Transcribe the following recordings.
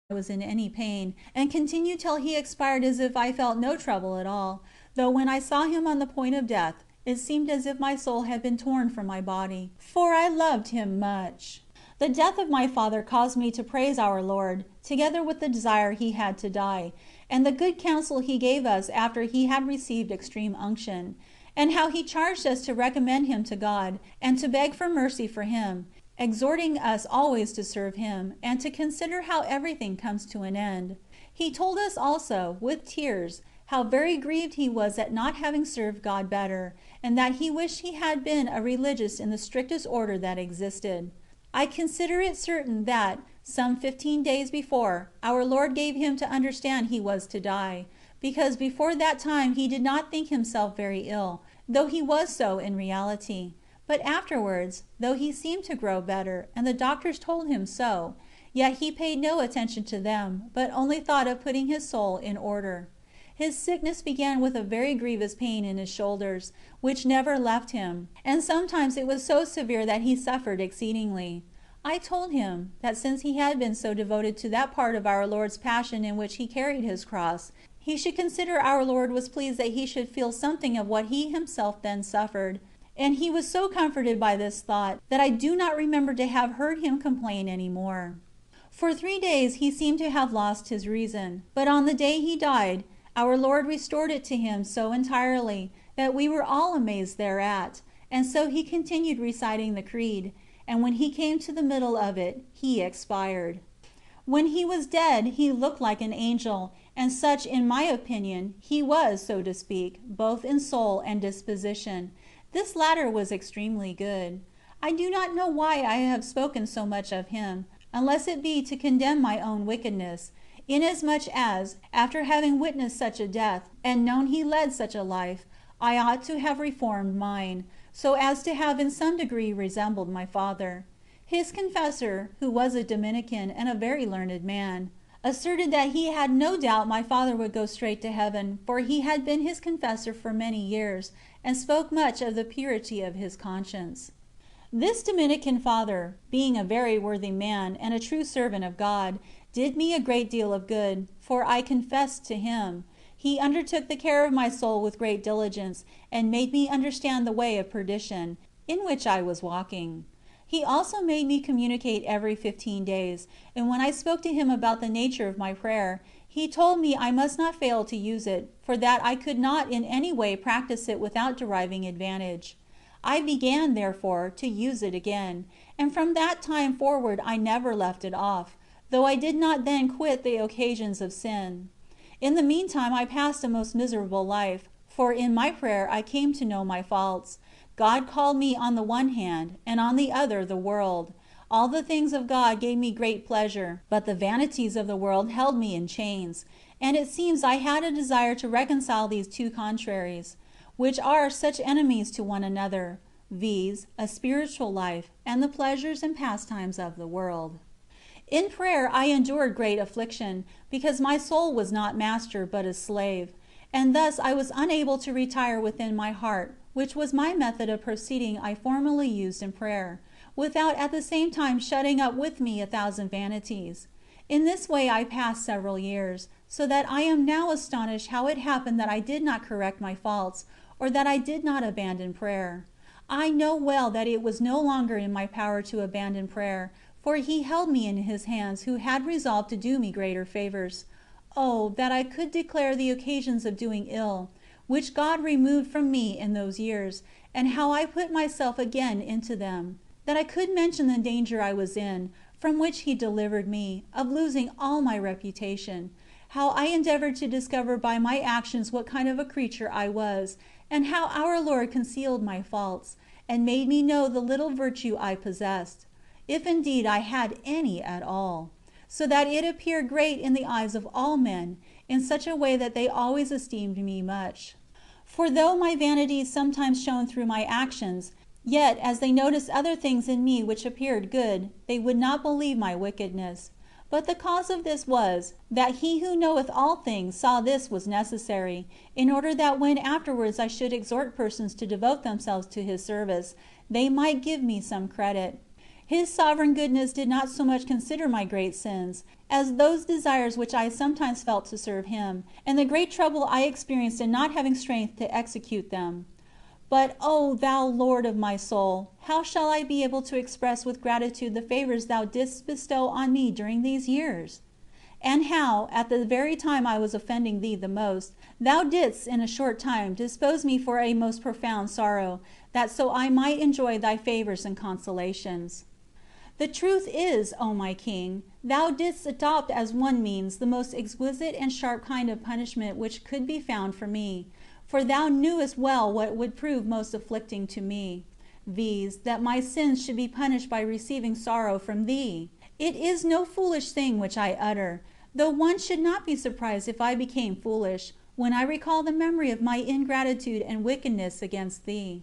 I was in any pain, and continued till he expired as if I felt no trouble at all, though when I saw him on the point of death, it seemed as if my soul had been torn from my body, for I loved him much. The death of my father caused me to praise our Lord, together with the desire he had to die, and the good counsel he gave us after he had received extreme unction, and how he charged us to recommend him to God, and to beg for mercy for him, exhorting us always to serve him, and to consider how everything comes to an end. He told us also, with tears, how very grieved he was at not having served God better, and that he wished he had been a religious in the strictest order that existed. I consider it certain that, some 15 days before, our Lord gave him to understand he was to die, because before that time he did not think himself very ill, though he was so in reality. But afterwards, though he seemed to grow better, and the doctors told him so, yet he paid no attention to them, but only thought of putting his soul in order. His sickness began with a very grievous pain in his shoulders, which never left him, and sometimes it was so severe that he suffered exceedingly. I told him, that since he had been so devoted to that part of our Lord's passion in which he carried his cross, he should consider our Lord was pleased that he should feel something of what he himself then suffered, and he was so comforted by this thought, that I do not remember to have heard him complain any more. For 3 days he seemed to have lost his reason, but on the day he died, our Lord restored it to him so entirely, that we were all amazed thereat, and so he continued reciting the Creed, and when he came to the middle of it, he expired. When he was dead, he looked like an angel, and such, in my opinion, he was, so to speak, both in soul and disposition. This latter was extremely good. I do not know why I have spoken so much of him, unless it be to condemn my own wickedness, inasmuch as, after having witnessed such a death, and known he led such a life, I ought to have reformed mine, so as to have in some degree resembled my father. His confessor, who was a Dominican and a very learned man, asserted that he had no doubt my father would go straight to heaven, for he had been his confessor for many years, and spoke much of the purity of his conscience. This Dominican father, being a very worthy man and a true servant of God, did me a great deal of good, for I confessed to him. He undertook the care of my soul with great diligence, and made me understand the way of perdition, in which I was walking. He also made me communicate every 15 days, and when I spoke to him about the nature of my prayer, he told me I must not fail to use it, for that I could not in any way practice it without deriving advantage. I began, therefore, to use it again, and from that time forward I never left it off, though I did not then quit the occasions of sin. In the meantime I passed a most miserable life, for in my prayer I came to know my faults. God called me on the one hand, and on the other the world. All the things of God gave me great pleasure, but the vanities of the world held me in chains, and it seems I had a desire to reconcile these two contraries, which are such enemies to one another, viz., a spiritual life, and the pleasures and pastimes of the world. In prayer I endured great affliction, because my soul was not master but a slave, and thus I was unable to retire within my heart, which was my method of proceeding I formerly used in prayer, without at the same time shutting up with me 1,000 vanities. In this way I passed several years, so that I am now astonished how it happened that I did not correct my faults, or that I did not abandon prayer. I know well that it was no longer in my power to abandon prayer, for he held me in his hands who had resolved to do me greater favors. Oh, that I could declare the occasions of doing ill, which God removed from me in those years, and how I put myself again into them; that I could mention the danger I was in, from which he delivered me, of losing all my reputation; how I endeavored to discover by my actions what kind of a creature I was, and how our Lord concealed my faults, and made me know the little virtue I possessed, if indeed I had any at all, so that it appeared great in the eyes of all men, in such a way that they always esteemed me much. For though my vanities sometimes shone through my actions, yet as they noticed other things in me which appeared good, they would not believe my wickedness. But the cause of this was, that he who knoweth all things saw this was necessary, in order that when afterwards I should exhort persons to devote themselves to his service, they might give me some credit. His sovereign goodness did not so much consider my great sins, as those desires which I sometimes felt to serve Him, and the great trouble I experienced in not having strength to execute them. But, O Thou Lord of my soul, how shall I be able to express with gratitude the favours Thou didst bestow on me during these years? And how, at the very time I was offending Thee the most, Thou didst in a short time dispose me for a most profound sorrow, that so I might enjoy Thy favours and consolations. The truth is, O my King, Thou didst adopt as one means the most exquisite and sharp kind of punishment which could be found for me, for Thou knewest well what would prove most afflicting to me, viz., that my sins should be punished by receiving sorrow from Thee. It is no foolish thing which I utter, though one should not be surprised if I became foolish, when I recall the memory of my ingratitude and wickedness against Thee.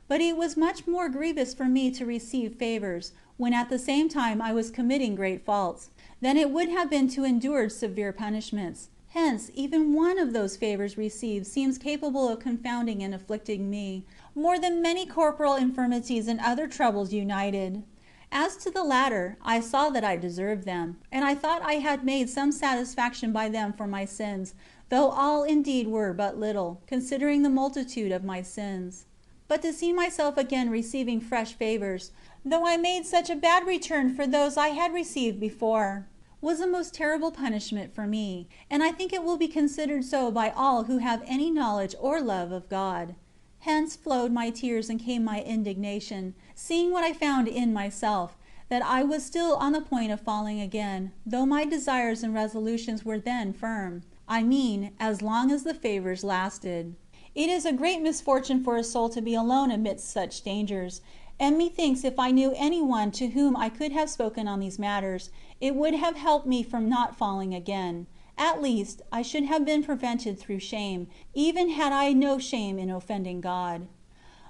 But it was much more grievous for me to receive favours, when at the same time I was committing great faults, than it would have been to endure severe punishments. Hence, even one of those favours received seems capable of confounding and afflicting me, more than many corporal infirmities and other troubles united. As to the latter, I saw that I deserved them, and I thought I had made some satisfaction by them for my sins, though all indeed were but little, considering the multitude of my sins. But to see myself again receiving fresh favours, though I made such a bad return for those I had received before, was a most terrible punishment for me, and I think it will be considered so by all who have any knowledge or love of God. Hence flowed my tears and came my indignation, seeing what I found in myself, that I was still on the point of falling again, though my desires and resolutions were then firm. I mean, as long as the favours lasted. It is a great misfortune for a soul to be alone amidst such dangers, and methinks if I knew any one to whom I could have spoken on these matters, it would have helped me from not falling again. At least, I should have been prevented through shame, even had I no shame in offending God.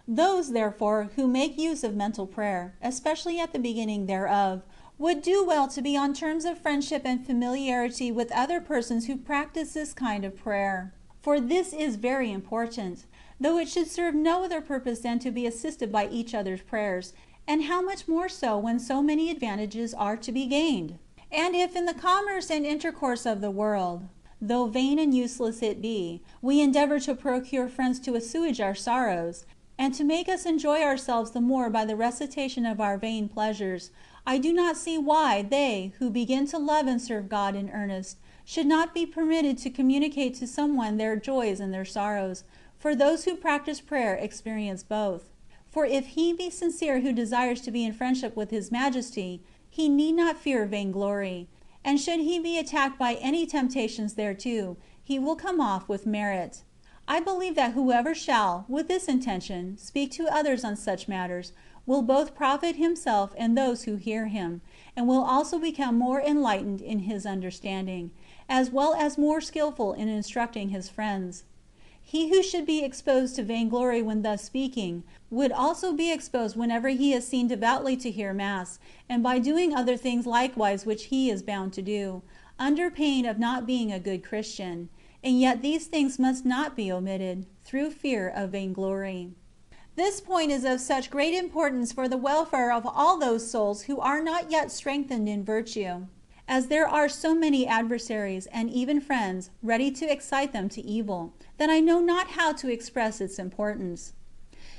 Those, therefore, who make use of mental prayer, especially at the beginning thereof, would do well to be on terms of friendship and familiarity with other persons who practice this kind of prayer. For this is very important, though it should serve no other purpose than to be assisted by each other's prayers, and how much more so when so many advantages are to be gained? And if in the commerce and intercourse of the world, though vain and useless it be, we endeavour to procure friends to assuage our sorrows, and to make us enjoy ourselves the more by the recitation of our vain pleasures, I do not see why they who begin to love and serve God in earnest should not be permitted to communicate to someone their joys and their sorrows, for those who practice prayer experience both. For if he be sincere who desires to be in friendship with His Majesty, he need not fear vainglory, and should he be attacked by any temptations thereto, he will come off with merit. I believe that whoever shall, with this intention, speak to others on such matters, will both profit himself and those who hear him, and will also become more enlightened in his understanding, as well as more skillful in instructing his friends. He who should be exposed to vainglory when thus speaking, would also be exposed whenever he is seen devoutly to hear Mass, and by doing other things likewise which he is bound to do, under pain of not being a good Christian. And yet these things must not be omitted, through fear of vainglory. This point is of such great importance for the welfare of all those souls who are not yet strengthened in virtue, as there are so many adversaries, and even friends, ready to excite them to evil, that I know not how to express its importance.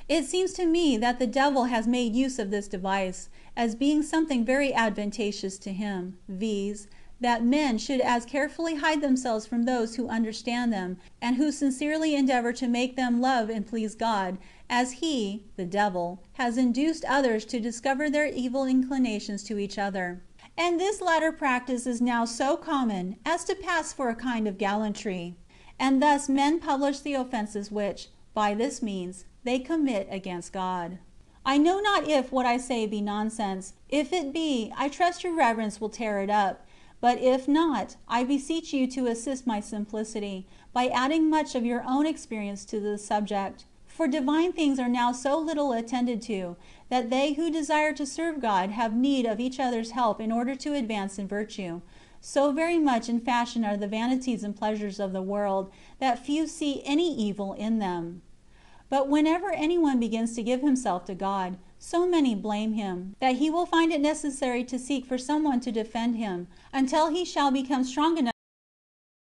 It seems to me that the devil has made use of this device, as being something very advantageous to him, viz., that men should as carefully hide themselves from those who understand them, and who sincerely endeavour to make them love and please God, as he, the devil, has induced others to discover their evil inclinations to each other. And this latter practice is now so common as to pass for a kind of gallantry, and thus men publish the offences which, by this means, they commit against God. I know not if what I say be nonsense. If it be, I trust your reverence will tear it up, but if not, I beseech you to assist my simplicity, by adding much of your own experience to the subject. For divine things are now so little attended to, that they who desire to serve God have need of each other's help in order to advance in virtue. So very much in fashion are the vanities and pleasures of the world, that few see any evil in them. But whenever anyone begins to give himself to God, So many blame him, that he will find it necessary to seek for some one to defend him, until he shall become strong enough